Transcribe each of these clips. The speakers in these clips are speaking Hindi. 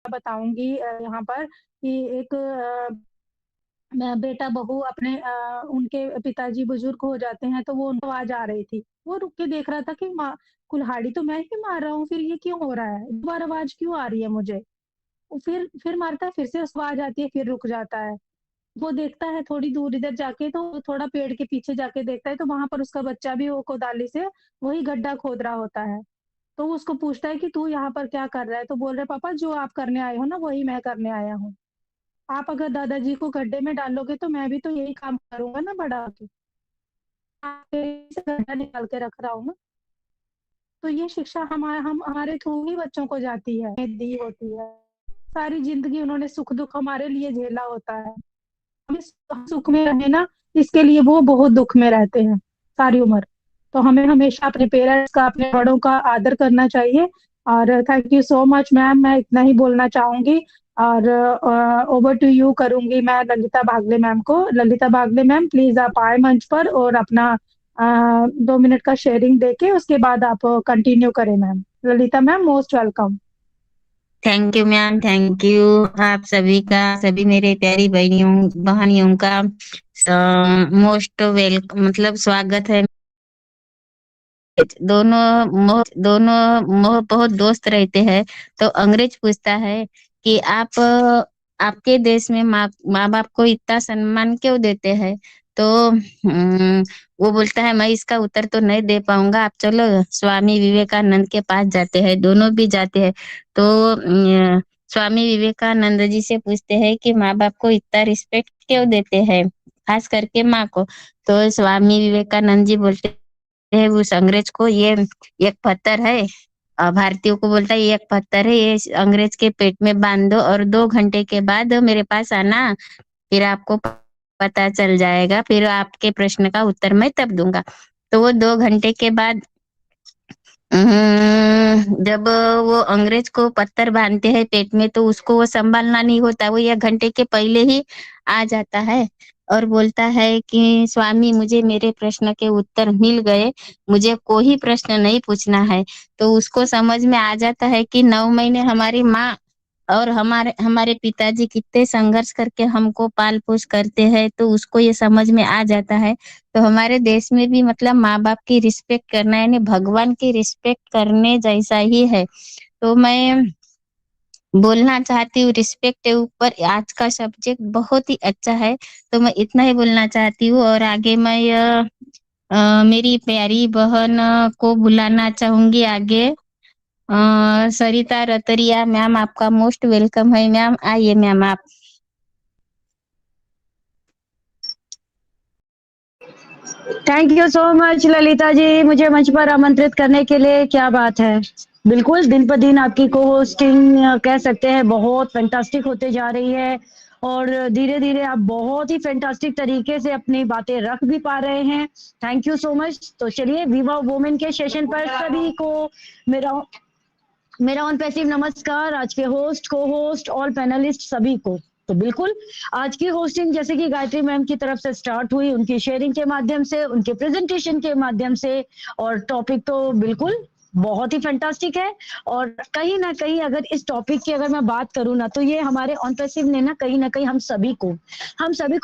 बताऊँगी यहाँ पर कि एक बेटा बहू अपने उनके पिताजी बुजुर्ग हो जाते हैं, तो वो उनको आवाज़ आ रही थी। वो रुक के देख रहा था कि कुल्हाड़ी तो मैं ही मार रहा हूँ, फिर ये क्यों हो रहा है? दोबारा आवाज़ क्यों आ रही है मुझे? वो फिर मारता है, फिर से उसको आवाज़ आती है, फिर रुक जाता है। वो देखता है थोड़ी दूर इधर जाके, तो वो थोड़ा पेड़ के पीछे जाके देखता है, तो वहाँ पर उसका बच्चा भी वो कोदाली से वही गड्ढा खोद रहा होता है। तो वो उसको पूछता है कि तू यहाँ पर क्या कर रहा है? तो बोल रहा है, पापा जो आप करने आए हो ना, वही मैं करने आया हूँ। आप अगर दादाजी को गड्ढे में डालोगे तो मैं भी तो यही काम करूँगा ना बड़ा होके। आपके से गड्ढा निकाल के रख रहा हूँ ना। तो ये शिक्षा हम हमारे थ्रू ही बच्चों को जाती है, दी होती है। सारी ज़िंदगी उन्होंने सुख-दुःख हमारे लिए झेला होता है। हमें सुख में रहे ना, इसके लिए वो बहुत दुःख में रहते हैं, सारी उम्र। तो हमें हमेशा अपने पेरेंट्स का, अपने बड़ों का आदर करना चाहिए। और thank you so much ma'am, मैं इतना ही बोलना चाहूँगी। और ओवर टू यू करूँगी मैं ललिता बागले मैम को। ललिता बागले मैम प्लीज़ आप आएँ मंच पर और अपना 2 मिनट का शेयरिंग देके उसके बाद आप कंटिन्यू करें ma'am. Lalita ma'am most welcome. Thank you ma'am, thank you. आप सभी का, सभी मेरे प्यारी बहनियों बहनियों का मोस्ट वेल मतलब स्वागत है। दोनों बहुत दोस्त रहते हैं। तो अंग्रेज पूछता है कि आपके देश में माँ बाप को इतना सम्मान क्यों देते हैं? तो वो बोलता है, मैं इसका उत्तर तो नहीं दे पाऊंगा, आप चलो स्वामी विवेकानंद के पास जाते हैं। दोनों भी जाते हैं। तो स्वामी विवेकानंद जी से पूछते हैं कि माँ बाप को इतना रिस्पेक्ट क्यों देते हैं, खास करके माँ को? तो स्वामी विवेकानंद जी बोलते है उस अंग्रेज को, ये एक पत्थर है। भारतीयों को बोलता है, ये एक पत्थर है, ये अंग्रेज के पेट में बांध दो और 2 घंटे के बाद मेरे पास आना, फिर आपको पता चल जाएगा, फिर आपके प्रश्न का उत्तर मैं तब दूंगा। तो वो 2 घंटे के बाद जब वो अंग्रेज को पत्थर बांधते हैं पेट में, तो उसको वो संभालना नहीं होता, वो 1 घंटे के पहले ही आ जाता है और बोलता है कि स्वामी मुझे मेरे प्रश्न के उत्तर मिल गए, मुझे कोई प्रश्न नहीं पूछना है। तो उसको समझ में आ जाता है कि 9 महीने हमारी माँ और हमारे हमारे पिताजी कितने संघर्ष करके हमको पाल पोस करते हैं, तो उसको ये समझ में आ जाता है। तो हमारे देश में भी मतलब माँ बाप की रिस्पेक्ट करना यानी भगवान की रिस्पेक्ट करने जैसा ही है। तो मैं बोलना चाहती हूँ, रिस्पेक्ट के ऊपर आज का सब्जेक्ट बहुत ही अच्छा है। तो मैं इतना ही बोलना चाहती हूँ और आगे मैं मेरी प्यारी बहन को बुलाना चाहूंगी आगे। सरिता रतरिया मैम, आपका मोस्ट वेलकम है मैम, आइए मैम आप। Thank you so much Lalita ji, मुझे मंच पर आमंत्रित करने के लिए। क्या बात है, बिल्कुल दिन पर दिन आपकी को होस्टिंग कह सकते हैं बहुत फैंटास्टिक होते जा रही है और धीरे धीरे आप बहुत ही फैंटास्टिक तरीके से अपनी बातें रख भी पा रहे हैं। Thank you so much. तो चलिए विवा वुमेन के सेशन पर सभी को मेरा मेरा ऑन पैसिव नमस्कार। आज के होस्ट, को होस्ट, ऑल पैनलिस्ट सभी को। तो बिल्कुल आज की होस्टिंग जैसे कि गायत्री मैम की तरफ से स्टार्ट हुई, उनकी शेयरिंग के माध्यम से, उनके प्रेजेंटेशन के माध्यम से, और टॉपिक तो बिल्कुल बहुत ही फैंटास्टिक है। और कहीं ना कहीं अगर इस टॉपिक की अगर मैं बात करूं ना, तो ये हमारे ऑन पैसिव ने ना कहीं ना कहीं हम सभी को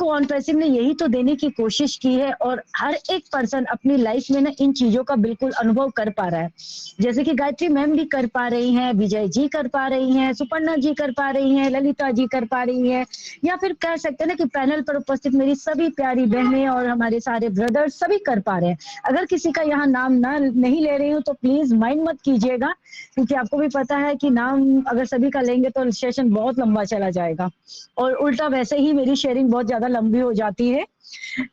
ऑन पैसिव ने यही तो देने की कोशिश की है। और हर एक पर्सन अपनी लाइफ में ना इन चीजों का बिल्कुल अनुभव कर पा रहा है। जैसे कि गायत्री मैम भी कर पा रही हैं, विजय जी कर पा रही हैं, सुपर्णा जी कर पा रही हैं, ललिता जी कर पा रही हैं, या फिर कह सकते हैं ना कि पैनल पर उपस्थित मेरी सभी प्यारी बहनें और हमारे सारे ब्रदर्स सभी कर पा रहे हैं। अगर किसी का यहाँ नाम ना नहीं ले रही हूँ तो प्लीज माइंड मत कीजिएगा, क्योंकि आपको भी पता है कि नाम अगर सभी का लेंगे तो सेशन बहुत लंबा चला जाएगा और उल्टा वैसे ही मेरी शेयरिंग बहुत ज्यादा लंबी हो जाती है।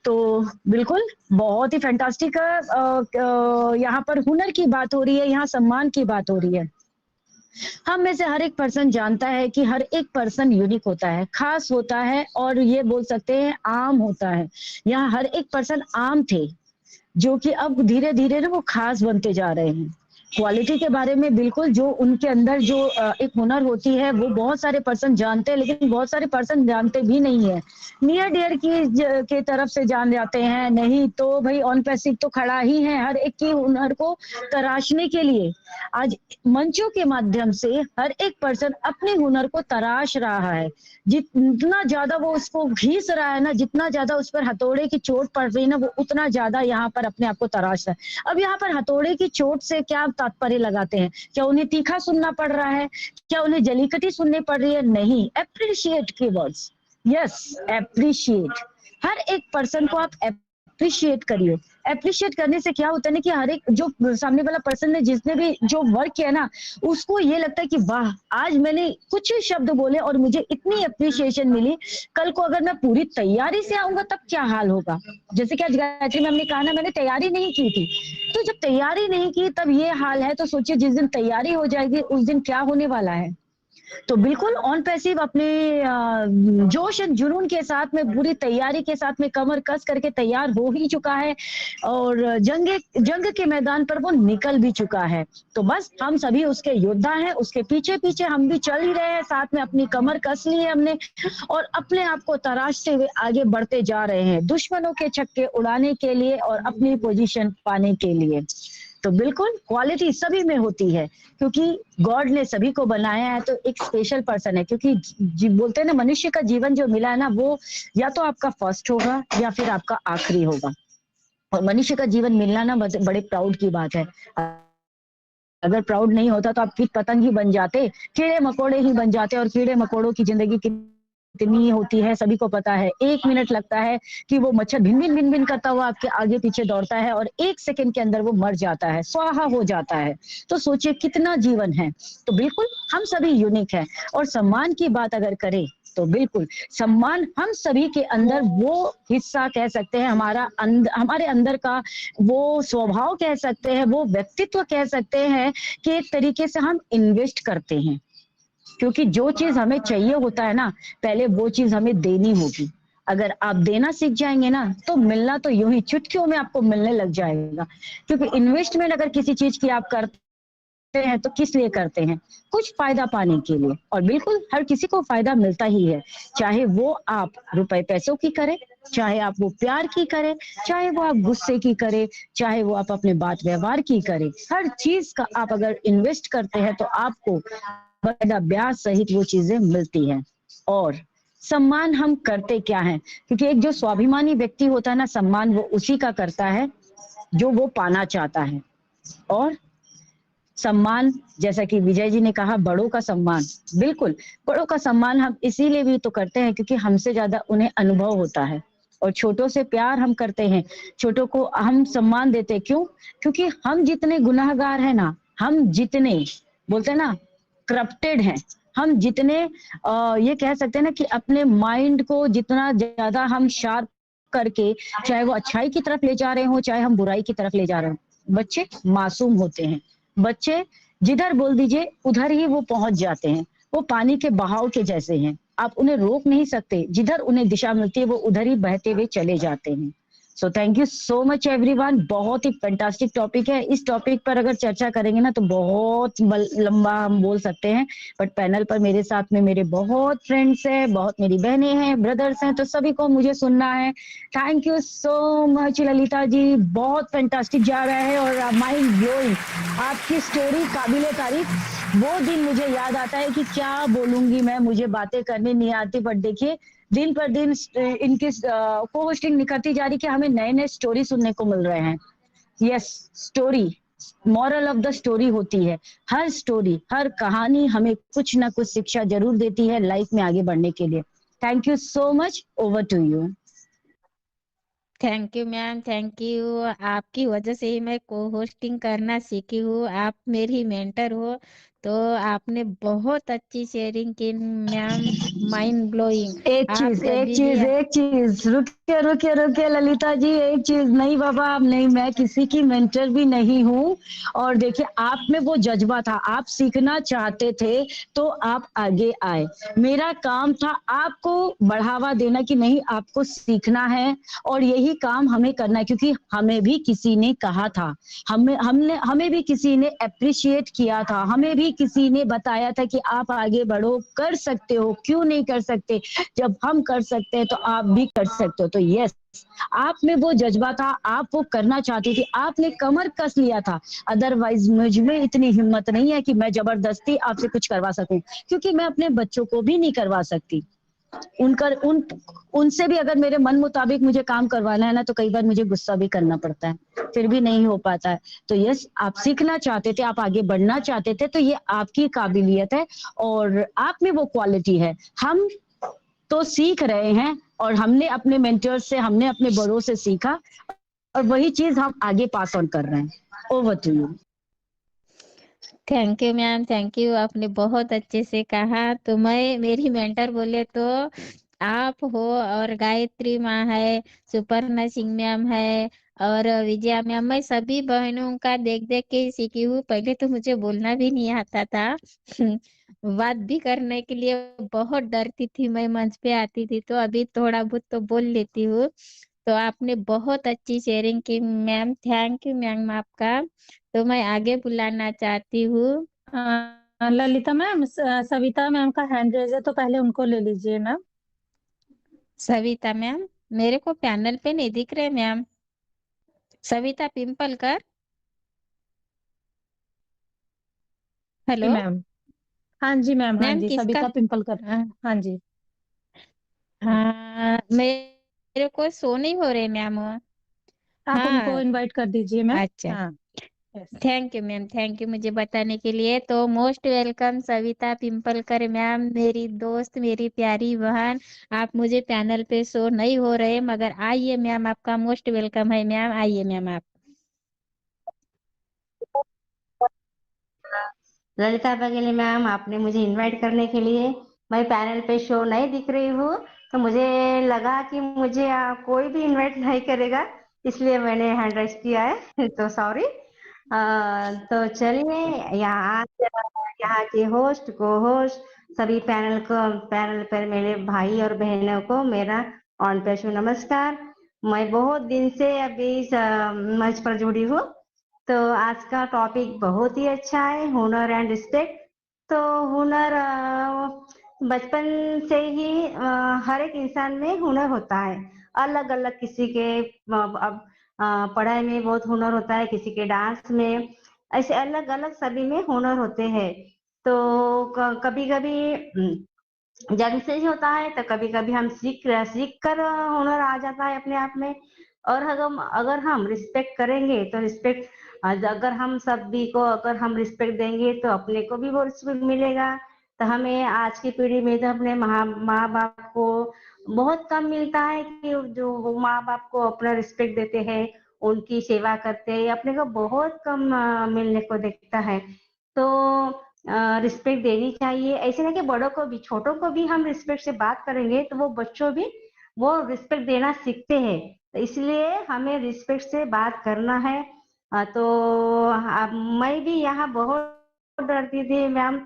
तो बिल्कुल बहुत ही फैंटास्टिक है। यहाँ पर हुनर की बात हो रही है, यहाँ सम्मान की बात हो रही है। हम में से हर एक पर्सन जानता है कि हर एक पर्सन यूनिक होता है, खास होता है, और ये बोल सकते हैं आम होता है। यहाँ हर एक पर्सन आम थे जो कि अब धीरे धीरे ना वो खास बनते जा रहे हैं। क्वालिटी के बारे में बिल्कुल जो उनके अंदर जो एक हुनर होती है वो बहुत सारे पर्सन जानते हैं, लेकिन बहुत सारे पर्सन जानते भी नहीं है। नियर डियर के तरफ से जान जाते हैं, नहीं तो भाई ऑन पैसिव तो खड़ा ही है हर एक की हुनर को तराशने के लिए। आज मंचों के माध्यम से हर एक पर्सन अपने हुनर को तराश रहा है। जितना ज्यादा वो उसको घीस रहा है ना, जितना ज्यादा उस पर हथौड़े की चोट पड़ रही है ना, वो उतना ज्यादा यहाँ पर अपने आप को तराश रहा है। अब यहाँ पर हथौड़े की चोट से क्या तात्पर्य लगाते हैं? क्या उन्हें तीखा सुनना पड़ रहा है? क्या उन्हें जलीकटी सुननी पड़ रही है? नहीं, एप्रिशिएट की वर्ड्स। Yes, appreciate. हर एक पर्सन को आप अप्रिशिएट करिए। अप्रिशिएट करने से क्या होता है ना कि हर एक जो सामने वाला पर्सन ने जिसने भी जो वर्क किया ना, उसको ये लगता है कि वाह, आज मैंने कुछ शब्द बोले और मुझे इतनी अप्रिशिएशन मिली। कल को अगर मैं पूरी तैयारी से आऊंगा तब क्या हाल होगा? जैसे कि आज गायत्री मैम ने कहा ना, मैंने तैयारी नहीं की थी, तो जब तैयारी नहीं की तब ये हाल है, तो सोचिए जिस दिन तैयारी हो जाएगी उस दिन क्या होने वाला है। तो बिल्कुल ऑन पैसिव अपने जोश एंड जुनून के साथ में, पूरी तैयारी के साथ में कमर कस करके तैयार हो ही चुका है और जंग के मैदान पर वो निकल भी चुका है। तो बस हम सभी उसके योद्धा हैं, उसके पीछे पीछे हम भी चल ही रहे हैं, साथ में अपनी कमर कस ली है हमने और अपने आप को तराशते हुए आगे बढ़ते जा रहे हैं, दुश्मनों के छक्के उड़ाने के लिए और अपनी पोजीशन पाने के लिए। तो बिल्कुल क्वालिटी सभी में होती है, क्योंकि गॉड ने सभी को बनाया है, तो एक स्पेशल पर्सन है। क्योंकि बोलते हैं ना, मनुष्य का जीवन जो मिला है ना, वो या तो आपका फर्स्ट होगा या फिर आपका आखिरी होगा। और मनुष्य का जीवन मिलना ना बड़े प्राउड की बात है। अगर प्राउड नहीं होता तो आप कीट पतंग ही बन जाते, कीड़े मकोड़े ही बन जाते। और कीड़े मकोड़ों की जिंदगी कितनी होती है सभी को पता है। 1 मिनट लगता है कि वो मच्छर भिन भिन करता हुआ आपके आगे पीछे दौड़ता है और 1 सेकंड के अंदर वो मर जाता है, स्वाहा हो जाता है। तो सोचिए कितना जीवन है। तो बिल्कुल हम सभी यूनिक है। और सम्मान की बात अगर करें तो बिल्कुल सम्मान हम सभी के अंदर वो हिस्सा कह सकते हैं, हमारे अंदर का वो स्वभाव कह सकते हैं, वो व्यक्तित्व कह सकते हैं कि एक तरीके से हम इन्वेस्ट करते हैं। क्योंकि जो चीज हमें चाहिए होता है ना, पहले वो चीज हमें देनी होगी। अगर आप देना सीख जाएंगे ना, तो मिलना तो यूं ही चुटकियों में आपको मिलने लग जाएगा। क्योंकि इन्वेस्टमेंट अगर किसी चीज की आप करते हैं तो किस लिए करते हैं? कुछ फायदा पाने के लिए। और बिल्कुल हर किसी को फायदा मिलता ही है, चाहे वो आप रुपए पैसों की करें, चाहे आप वो प्यार की करें, चाहे वो आप गुस्से की करें, चाहे वो आप अपने बात व्यवहार की करें। हर चीज का आप अगर इन्वेस्ट करते हैं तो आपको बड़ा ब्याज सहित वो चीजें मिलती हैं। और सम्मान हम करते क्या है? क्योंकि एक जो स्वाभिमानी व्यक्ति होता है ना, सम्मान वो उसी का करता है जो वो पाना चाहता है। और सम्मान, जैसा कि विजय जी ने कहा, बड़ों का सम्मान, बिल्कुल बड़ों का सम्मान हम इसीलिए भी तो करते हैं क्योंकि हमसे ज्यादा उन्हें अनुभव होता है। और छोटों से प्यार हम करते हैं, छोटों को हम सम्मान देते हैं। क्यों? क्योंकि हम जितने गुनाहगार हैं ना, हम जितने बोलते हैं ना करप्टेड हैं, हम जितने ये कह सकते हैं ना कि अपने माइंड को जितना ज्यादा हम शार्प करके, चाहे वो अच्छाई की तरफ ले जा रहे हो, चाहे हम बुराई की तरफ ले जा रहे हो। बच्चे मासूम होते हैं, बच्चे जिधर बोल दीजिए उधर ही वो पहुंच जाते हैं। वो पानी के बहाव के जैसे हैं, आप उन्हें रोक नहीं सकते, जिधर उन्हें दिशा मिलती है वो उधर ही बहते हुए चले जाते हैं। So thank you so much everyone. बहुत ही फैंटास्टिक टॉपिक है। इस टॉपिक पर अगर चर्चा करेंगे ना तो बहुत लंबा हम बोल सकते हैं। बट पैनल पर मेरे साथ में मेरे बहुत फ्रेंड्स हैं, बहुत मेरी बहनें हैं, ब्रदर्स हैं, तो सभी को मुझे सुनना है। Thank you so much Lalita ji, बहुत फैंटास्टिक जा रहा है और माइंड ब्लोइंग। आपकी स्टोरी काबिले तारीफ। वो दिन मुझे याद आता है कि क्या बोलूंगी मैं, मुझे बातें करने नहीं आती। बट देखिए दिन पर दिन इनकी को होस्टिंग निकलती जा रही कि हमें नए नए स्टोरी सुनने को मिल रहे हैं। Yes, story, moral of the story होती है। हर स्टोरी, हर कहानी हमें कुछ ना कुछ शिक्षा जरूर देती है लाइफ में आगे बढ़ने के लिए। Thank you so much. Over to you. Thank you ma'am, thank you. आपकी वजह से ही मैं को होस्टिंग करना सीखी हूँ। आप मेरी मेंटर हो, तो आपने बहुत अच्छी शेयरिंग की मैम, माइंड ब्लोइंग। आप एक कभी भी चीज एक चीज, रुकिए रुकिए रुकिए ललिता जी, एक चीज, नहीं बाबा, आप नहीं, मैं किसी की मेंटर भी नहीं हूँ। और देखिए, आप में वो जज्बा था, आप सीखना चाहते थे तो आप आगे आए। मेरा काम था आपको बढ़ावा देना कि नहीं, आपको सीखना है और यही काम हमें करना है, क्योंकि हमें भी किसी ने कहा था, हमें भी किसी ने अप्रिशिएट किया था, हमें भी किसी ने बताया था कि आप आगे बढ़ो, कर सकते हो, क्यों नहीं कर सकते, जब हम कर सकते हैं तो आप भी कर सकते हो। तो यस, आप में वो जज्बा था, आप वो करना चाहती थी, आपने कमर कस लिया था। अदरवाइज मुझ में इतनी हिम्मत नहीं है कि मैं जबरदस्ती आपसे कुछ करवा सकूं, क्योंकि मैं अपने बच्चों को भी नहीं करवा सकती। उनसे भी अगर मेरे मन मुताबिक मुझे काम करवाना है ना, तो कई बार मुझे गुस्सा भी करना पड़ता है, फिर भी नहीं हो पाता है। तो यस, आप सीखना चाहते थे, आप आगे बढ़ना चाहते थे, तो ये आपकी काबिलियत है और आप में वो क्वालिटी है। हम तो सीख रहे हैं और हमने अपने मेंटर से, हमने अपने बड़ों से सीखा और वही चीज हम आगे पास ऑन कर रहे हैं। Over to you. Thank you ma'am, thank you. आपने बहुत अच्छे से कहा। तो मैं, मेरी मेंटर बोले तो आप हो, और गायत्री माँ है, सुपर्णा सिंह मैम है, और विजया मैम। मैं सभी बहनों का देख देख के सीखी हूँ। पहले तो मुझे बोलना भी नहीं आता था बात भी करने के लिए बहुत डरती थी मैं, मंच पे आती थी तो। अभी थोड़ा बहुत तो बोल लेती हूँ। तो आपने बहुत अच्छी शेयरिंग की मैम, थैंक यू मैम आपका। तो मैं आगे बुलाना चाहती हूँ ललिता मैम, सविता मैम का हैंड रेज है, तो पहले उनको ले लीजिए मैम। सविता मैम। मेरे को पैनल पे नहीं दिख रहे मैम। सविता पिंपलकर। जी हेलो मैम। हाँ जी मैम, हाँ मैम, जी, किसका? सविता पिंपलकर। हाँ जी। हाँ, मेरे को शो नहीं हो रहे मैम वो। आप उनको हाँ, इनवाइट कर दीजिए मैम। अच्छा। हाँ। Yes. Thank you ma'am, thank you मुझे बताने के लिए। तो मोस्ट वेलकम सविता पिंपलकर मैम, मेरी दोस्त, मेरी प्यारी बहन। आप मुझे पैनल पे शो नहीं हो रहे, मगर आइए मैम, आपका मोस्ट वेलकम है मैम, आइए मैम आप। ललिता बघेली मैम, आपने मुझे इनवाइट करने के लिए, मैं पैनल पे शो नहीं दिख रही हूँ, तो मुझे लगा कि मुझे कोई भी इनवाइट नहीं करेगा, इसलिए मैंने हैंड राइज किया है तो सॉरी। तो चलिए, यहाँ यहाँ के होस्ट, को होस्ट, सभी पैनल पर मेरे भाई और बहनों को मेरा ऑन पेशु नमस्कार। मैं बहुत दिन से अभी इस मंच पर जुड़ी हूँ। तो आज का टॉपिक बहुत ही अच्छा है, हुनर एंड रिस्पेक्ट। तो हुनर, बचपन से ही हर एक इंसान में हुनर होता है, अलग अलग। किसी के अब पढ़ाई में बहुत हुनर होता है, किसी के डांस में, ऐसे अलग अलग सभी में हुनर होते हैं। तो कभी कभी जन्म से ही होता है, तो कभी कभी हम सीख कर हुनर आ जाता है अपने आप में। और अगर हम रिस्पेक्ट करेंगे तो रिस्पेक्ट, अगर हम सभी को अगर हम रिस्पेक्ट देंगे तो अपने को भी वो रिस्पेक्ट मिलेगा। तो हमें आज की पीढ़ी में तो अपने माँ बाप को बहुत कम मिलता है कि जो माँ बाप को अपना रिस्पेक्ट देते हैं, उनकी सेवा करते हैं, अपने को बहुत कम मिलने को देखता है। तो रिस्पेक्ट देनी चाहिए, ऐसे नहीं कि बड़ों को भी, छोटों को भी हम रिस्पेक्ट से बात करेंगे तो वो बच्चों भी वो रिस्पेक्ट देना सीखते हैं। तो इसलिए हमें रिस्पेक्ट से बात करना है। तो मैं भी यहाँ बहुत डरती थी मैम,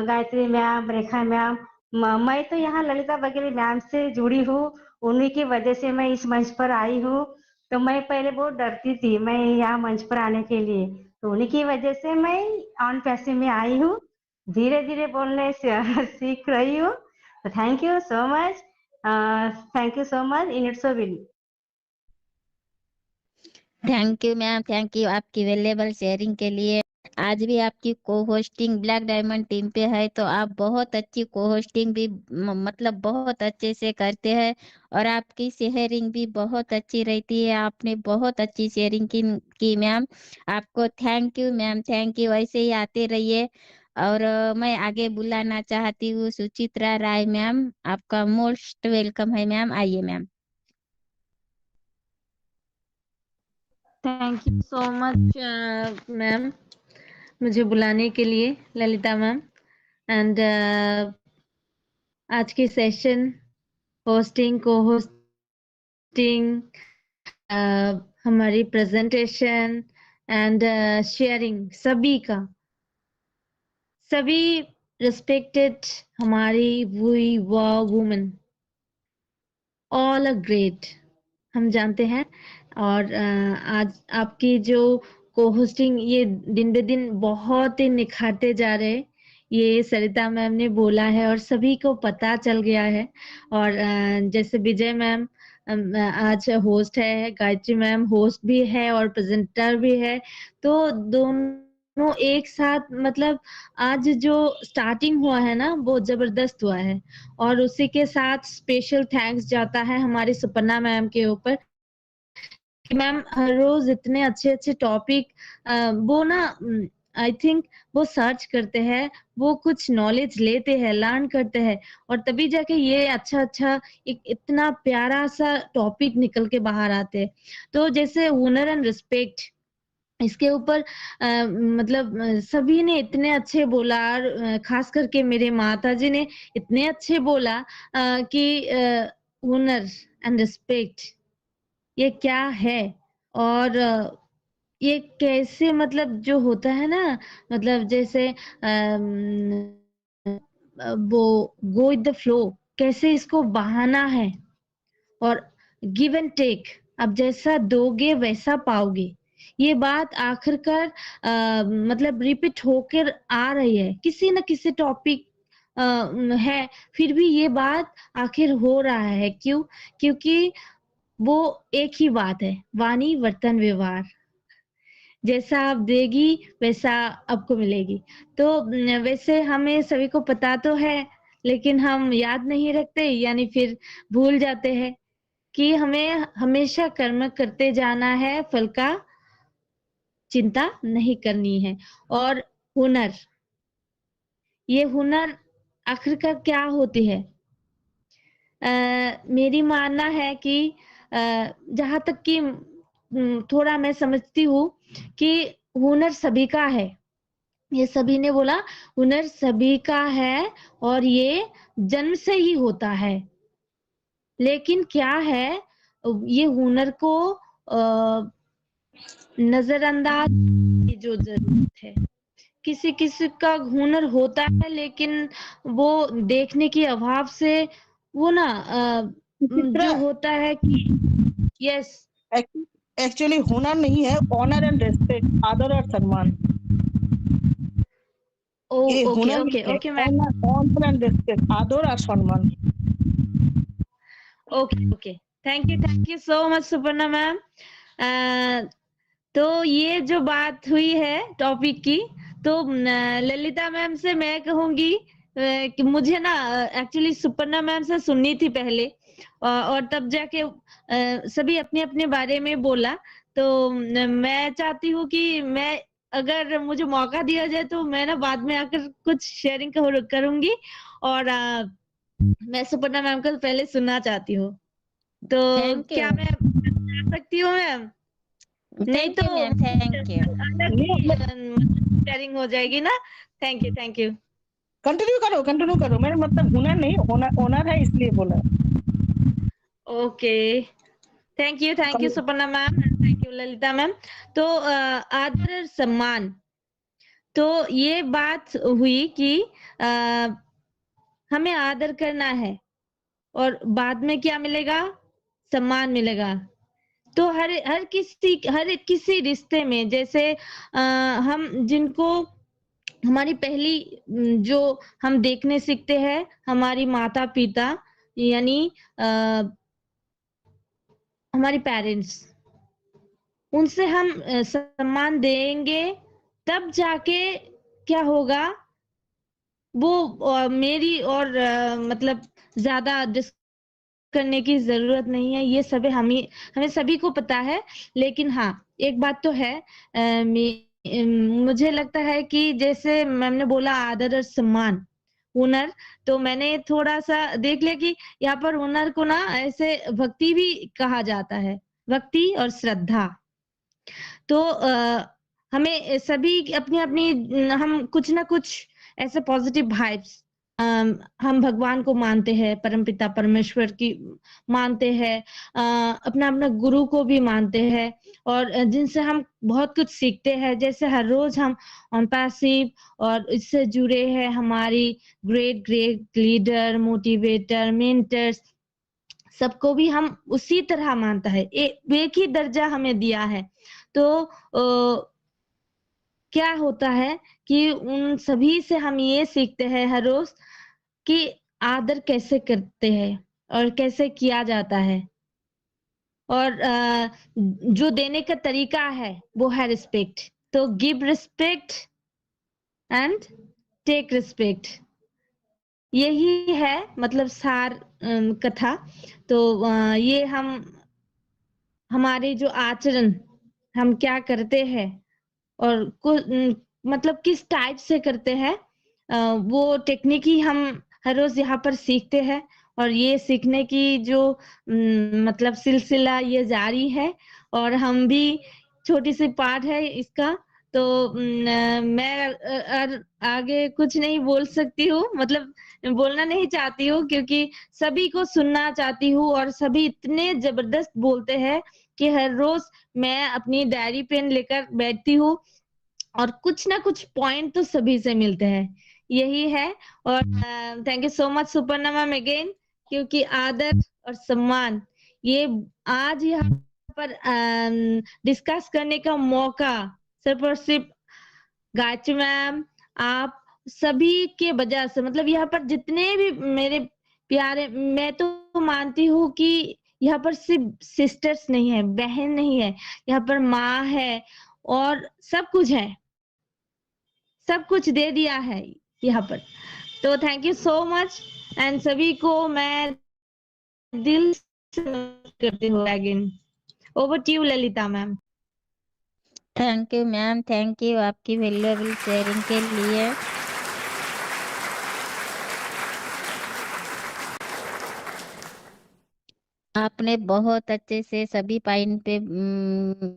गायत्री मैम, रेखा मैम। मैं तो यहाँ ललिता बघेली मैम से जुड़ी हूँ, उन्हीं की वजह से मैं इस मंच पर आई हूँ। तो मैं पहले बहुत डरती थी मैं यहाँ मंच पर आने के लिए, तो उन्हीं की वजह से मैं ऑन पैसे में आई हूँ, धीरे धीरे बोलने से सीख रही हूँ। तो thank you so much, thank you so much in its will. Thank you ma'am, thank you आपकी वेल्युएबल शेयरिंग के लिए। आज भी आपकी को होस्टिंग ब्लैक डायमंड टीम पे है, तो आप बहुत अच्छी को होस्टिंग भी मतलब बहुत अच्छे से करते हैं, और आपकी शेयरिंग भी बहुत अच्छी रहती है। आपने बहुत अच्छी शेयरिंग की मैम। आपको thank you ma'am, thank you. ऐसे ही आते रहिए। और मैं आगे बुलाना चाहती हूँ सुचित्रा राय मैम, आपका मोस्ट वेलकम है मैम, आइए ma'am. Thank you so much ma'am. मुझे बुलाने के लिए, ललिता मैम। एंड आज के सेशन होस्टिंग, को होस्टिंग, हमारी प्रेजेंटेशन एंड शेयरिंग, सभी का, सभी रिस्पेक्टेड हमारी वुमेन, ऑल अ ग्रेट, हम जानते हैं। और आज आपकी जो को होस्टिंग ये दिन बे दिन बहुत ही निखारते जा रहे हैं, ये सरिता मैम ने बोला है और सभी को पता चल गया है। और जैसे विजय मैम आज होस्ट है, गायत्री मैम होस्ट भी है और प्रेजेंटर भी है, तो दोनों एक साथ, मतलब आज जो स्टार्टिंग हुआ है ना वो जबरदस्त हुआ है। और उसी के साथ स्पेशल थैंक्स जाता है हमारी सुपर्णा मैम के ऊपर कि मैम हर रोज इतने अच्छे अच्छे टॉपिक वो ना आई थिंक वो सर्च करते हैं, वो कुछ नॉलेज लेते हैं, लर्न करते हैं, और तभी जाके ये अच्छा अच्छा एक इतना प्यारा सा टॉपिक निकल के बाहर आते हैं। तो जैसे हुनर एंड रिस्पेक्ट, इसके ऊपर मतलब सभी ने इतने अच्छे बोला, और खास करके मेरे माता जी ने इतने अच्छे बोला कि हुनर एंड रिस्पेक्ट ये क्या है, और ये कैसे, मतलब जो होता है ना, मतलब जैसे वो गो विद द फ्लो, कैसे इसको बहाना है, और गिव एंड टेक, अब जैसा दोगे वैसा पाओगे, ये बात आखिरकार मतलब रिपीट होकर आ रही है, किसी न किसी टॉपिक है, फिर भी ये बात आखिर हो रहा है। क्यों? क्योंकि वो एक ही बात है, वाणी वर्तन व्यवहार, जैसा आप देगी वैसा आपको मिलेगी। तो वैसे हमें सभी को पता तो है, लेकिन हम याद नहीं रखते, यानी फिर भूल जाते हैं कि हमें हमेशा कर्म करते जाना है, फल का चिंता नहीं करनी है। और हुनर, ये हुनर आखिरकार क्या होती है? मेरी मानना है कि जहां तक कि थोड़ा मैं समझती हूँ कि हुनर सभी का है, ये सभी ने बोला हुनर सभी का है, और ये जन्म से ही होता है। लेकिन क्या है, ये हुनर को नजरअंदाज की जो जरूरत है। किसी किसी का हुनर होता है, लेकिन वो देखने के अभाव से वो ना चित्रा, जो होता है कि यस, एक्चुअली हुनर नहीं है, ऑनर एंड रेस्पेक्ट, आदर और सम्मान। ये ओके हुनर ओके नहीं है, okay ma'am, honour and respect, आदर और सम्मान। Okay okay, thank you so much Suparna ma'am. तो ये जो बात हुई है टॉपिक की, तो ललिता मैम से मैं कहूंगी कि मुझे ना एक्चुअली सुपर्णा मैम से सुननी थी पहले, और तब जाके सभी अपने अपने बारे में बोला। तो मैं चाहती हूँ कि मैं, अगर मुझे मौका दिया जाए तो मैं ना बाद में आकर कुछ शेयरिंग करूंगी, और मैं सुपर्णा मैम को पहले सुनना चाहती हूँ। तो थैंक क्या यू, मैं जा सकती हूँ मैम? नहीं थैंक तो यू मैम, थैंक यू। अलग ही शेयरिंग हो जाएगी ना। Thank you. कंटिन्यू करो, मेरा मतलब हुनर नहीं, ऑनर है, इसलिए बोला। Okay, thank you Suparna ma'am, thank you Lalita ma'am. तो आदर और सम्मान, तो ये बात हुई कि हमें आदर करना है, और बाद में क्या मिलेगा? सम्मान मिलेगा। तो हर किसी रिश्ते में, जैसे हम जिनको हमारी पहली जो हम देखने सीखते हैं, हमारी माता पिता, यानी हमारी पेरेंट्स, उनसे हम सम्मान देंगे, तब जाके क्या होगा, वो मेरी और मतलब ज्यादा करने की जरूरत नहीं है, ये सभी हमें सभी को पता है। लेकिन हाँ, एक बात तो है, मुझे लगता है कि जैसे मैम ने बोला आदर और सम्मान, हुनर, तो मैंने थोड़ा सा देख लिया कि यहाँ पर हुनर को ना ऐसे भक्ति भी कहा जाता है, भक्ति और श्रद्धा। तो हमें सभी अपनी अपनी हम कुछ ना कुछ ऐसे पॉजिटिव वाइब्स, हम भगवान को मानते हैं, परमपिता परमेश्वर की मानते हैं, अपना अपना गुरु को भी मानते हैं और जिनसे हम बहुत कुछ सीखते हैं। जैसे हर रोज हम ऑन पैसिव और इससे जुड़े हैं हमारी great great leader, motivator, mentors, सबको भी हम उसी तरह मानता है, एक ही दर्जा हमें दिया है। तो क्या होता है कि उन सभी से हम ये सीखते हैं हर रोज कि आदर कैसे करते हैं और कैसे किया जाता है, और जो देने का तरीका है वो है रिस्पेक्ट। तो give respect and take respect, यही है मतलब सार कथा। तो ये हमारे जो आचरण, हम क्या करते हैं और मतलब किस टाइप से करते हैं, वो टेक्निक ही हम हर रोज यहाँ पर सीखते हैं। और ये सीखने की जो मतलब सिलसिला ये जारी है, और हम भी छोटी सी पार्ट है इसका। तो मैं आगे कुछ नहीं बोल सकती हूँ, मतलब बोलना नहीं चाहती हूँ, क्योंकि सभी को सुनना चाहती हूँ और सभी इतने जबरदस्त बोलते हैं कि हर रोज मैं अपनी डायरी पेन लेकर बैठती हूँ और कुछ ना कुछ पॉइंट तो सभी से मिलते हैं, यही है। और thank you so much Suparna ma'am again, क्योंकि आदर और सम्मान ये आज यहाँ पर डिस्कस करने का मौका सिर्फ और सिर्फ गायत्री मैम, आप सभी के वजह से, मतलब यहाँ पर जितने भी मेरे प्यारे, मैं तो मानती हूँ कि यहाँ पर सिर्फ सिस्टर्स नहीं है, बहन नहीं है, यहाँ पर माँ है और सब कुछ है, सब कुछ दे दिया है यहाँ पर। तो thank you so much and सभी को मैं दिल से करती हूँ again. Over to you Lalita ma'am. Thank you ma'am, thank you आपकी वैल्यूएबल शेयरिंग के लिए। आपने बहुत अच्छे से सभी पॉइंट पे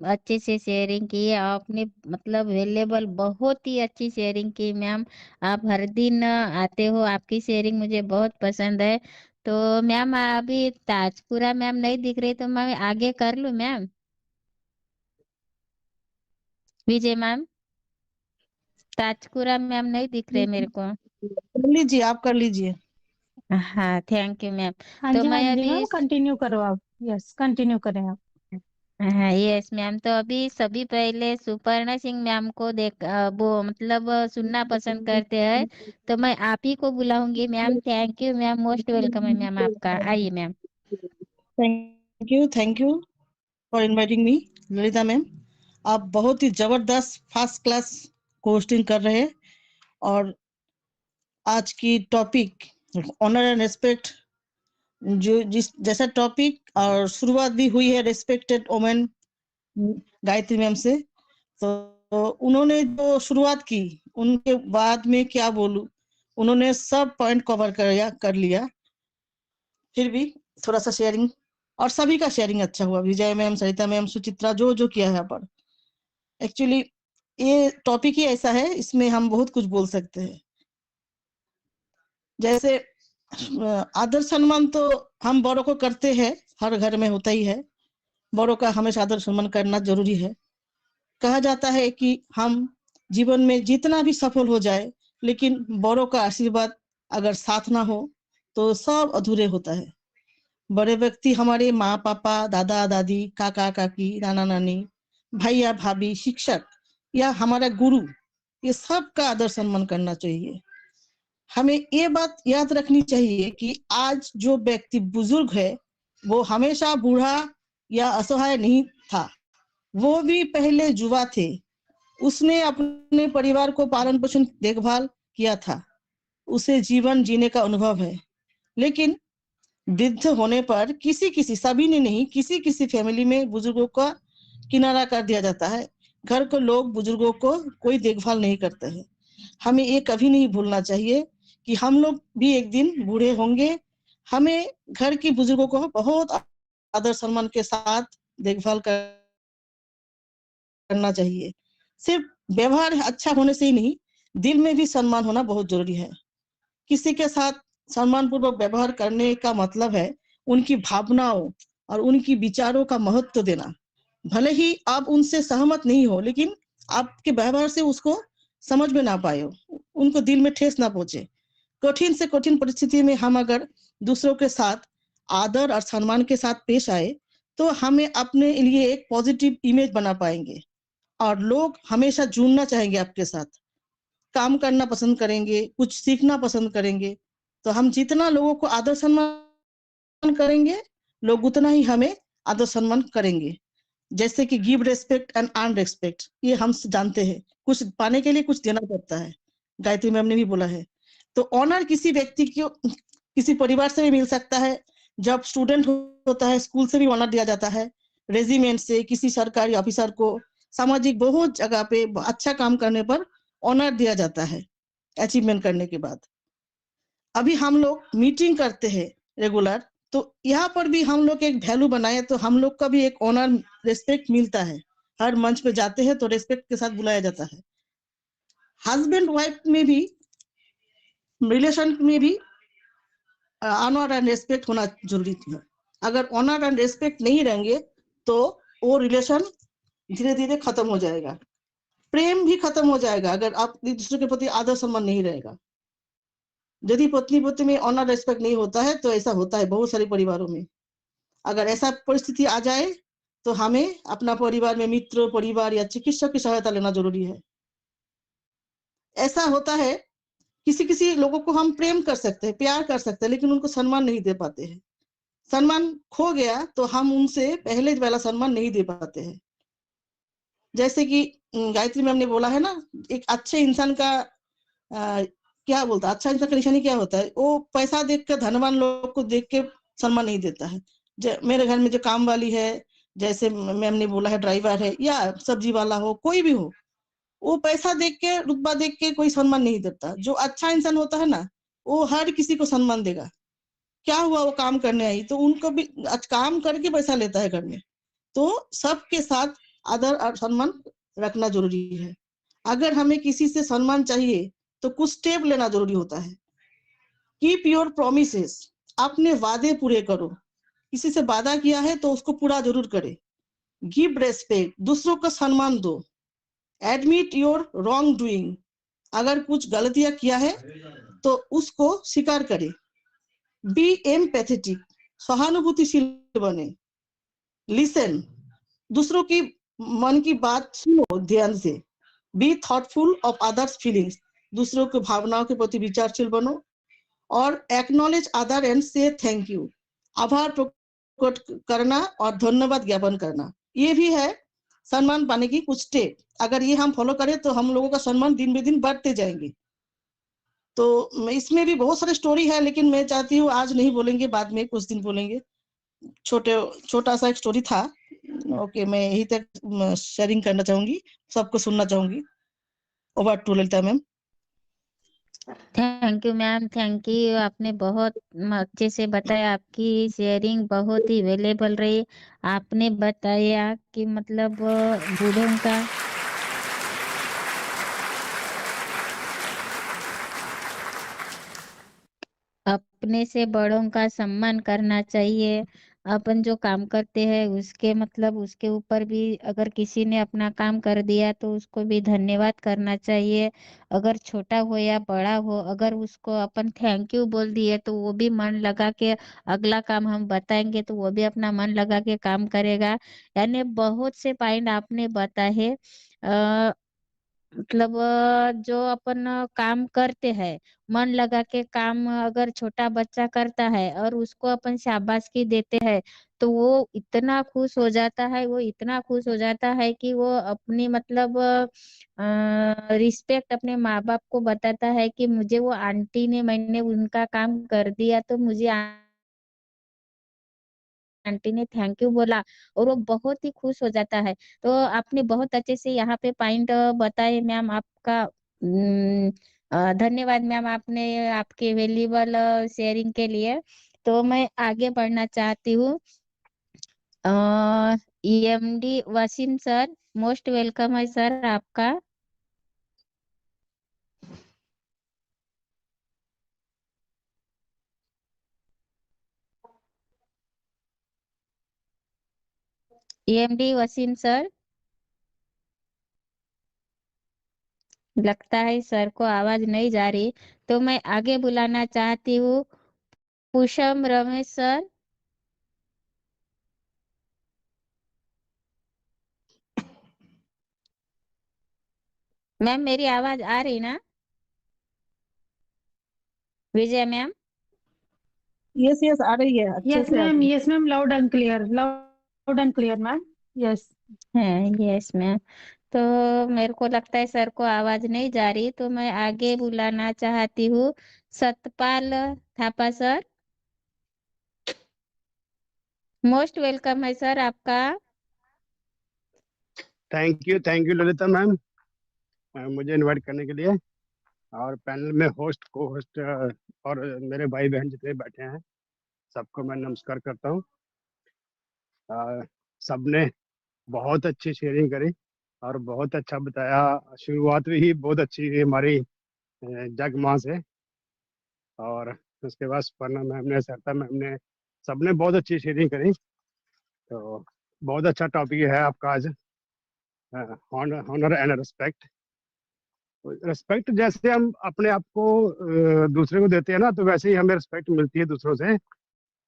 अच्छे से शेयरिंग की है आपने, मतलब वेलेबल बहुत ही अच्छी शेयरिंग की मैम। आप हर दिन आते हो, आपकी शेयरिंग मुझे बहुत पसंद है। तो मैम अभी ताजपुरा मैम नहीं दिख रही, तो मैं आगे कर लूँ मैम? विजय मैम, ताजपुरा मैम नहीं दिख रहे मेरे को। कर लीजिए, आप कर लीजिए। हाँ थैंक यू मैम। हाँ तो जी, हाँ मैं जी अभी मैम, कंटिन्यू करो आप। यस, कंटिन्यू करें आप। हाँ यस मैम, तो अभी सभी पहले सुपर्णा सिंह मैम को वो मतलब सुनना पसंद करते हैं, तो मैं आप ही को बुलाऊंगी ma'am. Thank you ma'am, most welcome है मैम आपका, आइए ma'am. Thank you for inviting me Lalita ma'am. आप बहुत ही जबरदस्त फर्स्ट क्लास होस्टिंग कर रहे हैं, और आज की टॉपिक ऑनर एंड रेस्पेक्ट, जो जिस जैसा टॉपिक और शुरुआत भी हुई है रेस्पेक्टेड वोमेन गायत्री मैम से, तो उन्होंने जो शुरुआत की उनके बाद में क्या बोलूं, उन्होंने सब पॉइंट कवर कर लिया। फिर भी थोड़ा सा शेयरिंग, और सभी का शेयरिंग अच्छा हुआ, विजय मैम, सरिता मैम, सुचित्रा, जो जो किया है यहाँ पर। एक्चुअली ये टॉपिक ही ऐसा है, इसमें हम बहुत कुछ बोल सकते हैं। जैसे आदर सम्मान तो हम बड़ों को करते हैं, हर घर में होता ही है, बड़ों का हमेशा आदर सम्मान करना जरूरी है। कहा जाता है कि हम जीवन में जितना भी सफल हो जाए, लेकिन बड़ों का आशीर्वाद अगर साथ ना हो तो सब अधूरे होता है। बड़े व्यक्ति हमारे माँ पापा, दादा दादी, काका काकी, नाना नानी, भैया भाभी, शिक्षक या हमारा गुरु, ये सब का आदर सम्मान करना चाहिए। हमें ये बात याद रखनी चाहिए कि आज जो व्यक्ति बुजुर्ग है वो हमेशा बूढ़ा या असहाय नहीं था, वो भी पहले युवा थे, उसने अपने परिवार को पालन पोषण देखभाल किया था, उसे जीवन जीने का अनुभव है। लेकिन वृद्ध होने पर किसी सभी ने नहीं, किसी फैमिली में बुजुर्गों का किनारा कर दिया जाता है। घर के लोग बुजुर्गों को कोई देखभाल नहीं करते हैं। हमें ये कभी नहीं भूलना चाहिए कि हम लोग भी एक दिन बूढ़े होंगे। हमें घर की बुजुर्गों को बहुत आदर सम्मान के साथ देखभाल करना चाहिए। सिर्फ व्यवहार अच्छा होने से ही नहीं, दिल में भी सम्मान होना बहुत जरूरी है। किसी के साथ सम्मान पूर्वक व्यवहार करने का मतलब है उनकी भावनाओं और उनकी विचारों का महत्व देना। भले ही आप उनसे सहमत नहीं हो, लेकिन आपके व्यवहार से उसको समझ में ना पाए, उनको दिल में ठेस ना पहुंचे। कठिन से कठिन परिस्थिति में हम अगर दूसरों के साथ आदर और सम्मान के साथ पेश आए, तो हमें अपने लिए एक पॉजिटिव इमेज बना पाएंगे और लोग हमेशा जुड़ना चाहेंगे आपके साथ, काम करना पसंद करेंगे, कुछ सीखना पसंद करेंगे। तो हम जितना लोगों को आदर सम्मान करेंगे, लोग उतना ही हमें आदर सम्मान करेंगे। जैसे कि give respect and earn respect, ये हम जानते हैं, कुछ पाने के लिए कुछ देना पड़ता है। गायत्री मैम ने भी बोला है। तो ऑनर किसी व्यक्ति को किसी परिवार से भी मिल सकता है। जब स्टूडेंट होता है, स्कूल से भी ऑनर दिया जाता है, रेजिमेंट से, किसी सरकारी ऑफिसर को, सामाजिक बहुत जगह पे अच्छा काम करने पर ऑनर दिया जाता है अचीवमेंट करने के बाद। अभी हम लोग मीटिंग करते हैं रेगुलर, तो यहाँ पर भी हम लोग एक वैल्यू बनाए तो हम लोग का भी एक ऑनर रेस्पेक्ट मिलता है। हर मंच पे जाते हैं तो रेस्पेक्ट के साथ बुलाया जाता है। हस्बैंड वाइफ में भी, रिलेशन में भी ऑनर एंड रेस्पेक्ट होना जरूरी है। अगर ऑनर एंड रेस्पेक्ट नहीं रहेंगे तो वो रिलेशन धीरे धीरे खत्म हो जाएगा, प्रेम भी खत्म हो जाएगा अगर आप एक दूसरे के प्रति आदर सम्मान नहीं रहेगा। यदि पत्नी पति में ऑनर रेस्पेक्ट नहीं होता है तो ऐसा होता है बहुत सारे परिवारों में। अगर ऐसा परिस्थिति आ जाए तो हमें अपना परिवार में मित्र, परिवार या चिकित्सक की सहायता लेना जरूरी है। ऐसा होता है किसी किसी लोगों को हम प्रेम कर सकते हैं, प्यार कर सकते हैं, लेकिन उनको सम्मान नहीं दे पाते हैं। सम्मान खो गया तो हम उनसे पहले वाला सम्मान नहीं दे पाते हैं। जैसे कि गायत्री मैम ने बोला है ना, एक अच्छे इंसान का क्या बोलता है, अच्छा इंसान का निशानी क्या होता है? वो पैसा देख कर, धनवान लोग को देख के सम्मान नहीं देता है। मेरे घर में जो काम वाली है, जैसे मैम ने बोला है, ड्राइवर है या सब्जी वाला हो, कोई भी हो, वो पैसा देख के, रुतबा देख के कोई सम्मान नहीं देता। जो अच्छा इंसान होता है ना, वो हर किसी को सम्मान देगा। क्या हुआ, वो काम करने आई तो उनको भी काम करके पैसा लेता है घर में। तो सबके साथ आदर और सम्मान रखना जरूरी है। अगर हमें किसी से सम्मान चाहिए तो कुछ स्टेप लेना जरूरी होता है। कीप योर प्रोमिसेस, अपने वादे पूरे करो। किसी से वादा किया है तो उसको पूरा जरूर करे। गिव रेस्पेक्ट, दूसरों का सम्मान दो। एडमिट योर रॉन्ग डूइंग, अगर कुछ गलतियां किया है तो उसको स्वीकार करे। बी एम्पैथेटिक, सहानुभूतिशील बने। लिसन, दूसरों की मन की बात सुनो ध्यान से। B thoughtful of others feelings, दूसरों की भावनाओं के प्रति विचारशील बनो। और एक्नॉलेज अदर एंड से थैंक यू, आभार प्रकट करना और धन्यवाद ज्ञापन करना, ये भी है सम्मान पाने की कुछ स्टेप। अगर ये हम फॉलो करें तो हम लोगों का सम्मान दिन ब दिन बढ़ते जाएंगे। तो इसमें भी बहुत सारे स्टोरी है, लेकिन मैं चाहती हूँ आज नहीं बोलेंगे, बाद में कुछ दिन बोलेंगे। छोटा सा एक स्टोरी था। ओके, मैं यही तक शेयरिंग करना चाहूंगी, सबको सुनना चाहूंगी। Over to Lalita ma'am. Thank you ma'am, thank you. आपने बहुत अच्छे से बताया, आपकी शेयरिंग बहुत ही वेलेबल रही। आपने बताया कि मतलब बूढ़ों का अपने से बड़ों का सम्मान करना चाहिए। अपन जो काम करते हैं उसके मतलब उसके ऊपर भी अगर किसी ने अपना काम कर दिया तो उसको भी धन्यवाद करना चाहिए। अगर छोटा हो या बड़ा हो, अगर उसको अपन थैंक यू बोल दिए तो वो भी मन लगा के अगला काम हम बताएंगे तो वो भी अपना मन लगा के काम करेगा। यानी बहुत से पॉइंट आपने बताए। मतलब जो अपन काम करते हैं, मन लगा के काम अगर छोटा बच्चा करता है और उसको अपन शाबाशी देते हैं तो वो इतना खुश हो जाता है, वो इतना खुश हो जाता है कि वो अपनी मतलब रिस्पेक्ट अपने माँ बाप को बताता है कि मुझे वो आंटी ने, मैंने उनका काम कर दिया तो मुझे आंटी ने थैंक यू बोला, और वो बहुत ही खुश हो जाता है। तो आपने बहुत अच्छे से यहाँ पे पॉइंट बताए मैम। आपका धन्यवाद मैम, आपने आपके वैल्यूबल शेयरिंग के लिए। तो मैं आगे बढ़ना चाहती हूँ। EMD Wasim sir, most welcome है सर आपका। EMD वसीम सर, लगता है सर को आवाज नहीं जा रही, तो मैं आगे बुलाना चाहती हूँ पुष्पम रमेश सर। मैम मेरी आवाज आ रही ना? विजय मैम। यस यस आ रही है, अच्छे यस से आ मैम, रही है। Yes ma'am, loud and clear ma'am. Yes. है यस मैम। तो मेरे को लगता है सर को आवाज नहीं जा रही, तो मैं आगे बुलाना चाहती हूँ Satpal Thapa sir. Most welcome है सर आपका। थैंक यू ललिता मैम, मुझे इनवाइट करने के लिए। और पैनल में होस्ट को होस्ट और मेरे भाई बहन जितने बैठे हैं सबको मैं नमस्कार करता हूँ। सबने बहुत अच्छी शेयरिंग करी और बहुत अच्छा बताया। शुरुआत भी ही बहुत अच्छी हुई हमारी जग माँ से, और उसके बाद स्पर्णा मैम ने, सरता मैम ने, सबने बहुत अच्छी शेयरिंग करी। तो बहुत अच्छा टॉपिक है आपका आज, ऑनर एंड रिस्पेक्ट। रिस्पेक्ट जैसे हम अपने आप को दूसरे को देते हैं ना, तो वैसे ही हमें रिस्पेक्ट मिलती है दूसरों से।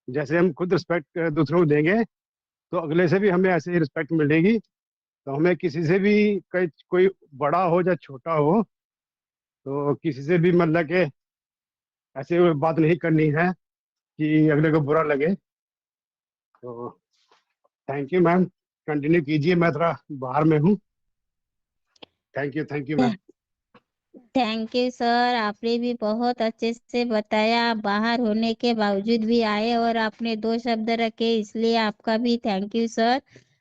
जैसे हम खुद रिस्पेक्ट दूसरों को देंगे तो अगले से भी हमें ऐसे ही रिस्पेक्ट मिलेगी। तो हमें किसी से भी, कोई बड़ा हो या छोटा हो, तो किसी से भी मतलब के ऐसे बात नहीं करनी है कि अगले को बुरा लगे। तो थैंक यू मैम, कंटिन्यू कीजिए, मैं थोड़ा बाहर में हूँ। Thank you ma'am. Thank you sir, आपने भी बहुत अच्छे से बताया। आप बाहर होने के बावजूद भी आए और आपने 2 शब्द रखे, इसलिए आपका भी थैंक यू सर।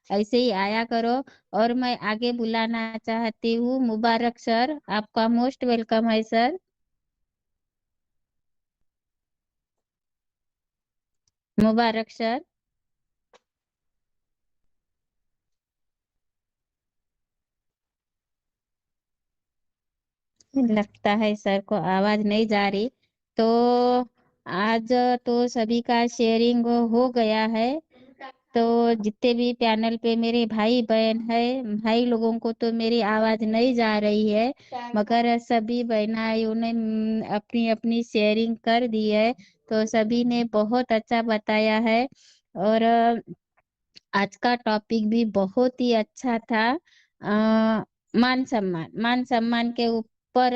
ऐसे ही आया करो। और मैं आगे बुलाना चाहती हूँ मुबारक सर, आपका मोस्ट वेलकम है सर। मुबारक सर। लगता है सर को आवाज नहीं जा रही। तो आज तो सभी का शेयरिंग हो गया है। तो जितने भी पैनल पे मेरे भाई बहन है, भाई लोगों को तो मेरी आवाज नहीं जा रही है, मगर सभी बहनाइयों ने अपनी अपनी शेयरिंग कर दी है। तो सभी ने बहुत अच्छा बताया है। और आज का टॉपिक भी बहुत ही अच्छा था। मान सम्मान के ऊपर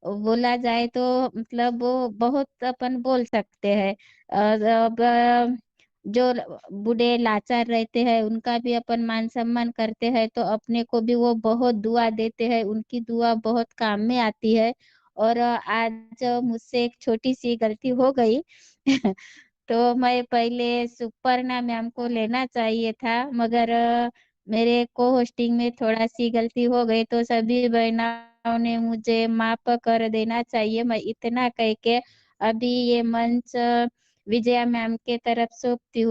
बोला जाए तो मतलब वो बहुत अपन बोल सकते हैं। अब जो बूढ़े लाचार रहते हैं उनका भी अपन मान सम्मान करते हैं, तो अपने को भी वो बहुत दुआ देते हैं, उनकी दुआ बहुत काम में आती है। और आज मुझसे एक छोटी सी गलती हो गई। तो मैं पहले सुपर्णा मैम को लेना चाहिए था, मगर मेरे को होस्टिंग में थोड़ा सी गलती हो गई, तो सभी बहनों ने मुझे माफ कर देना चाहिए। मैं इतना कह के अभी ये मंच विजया मैम के तरफ सौंपती हूँ।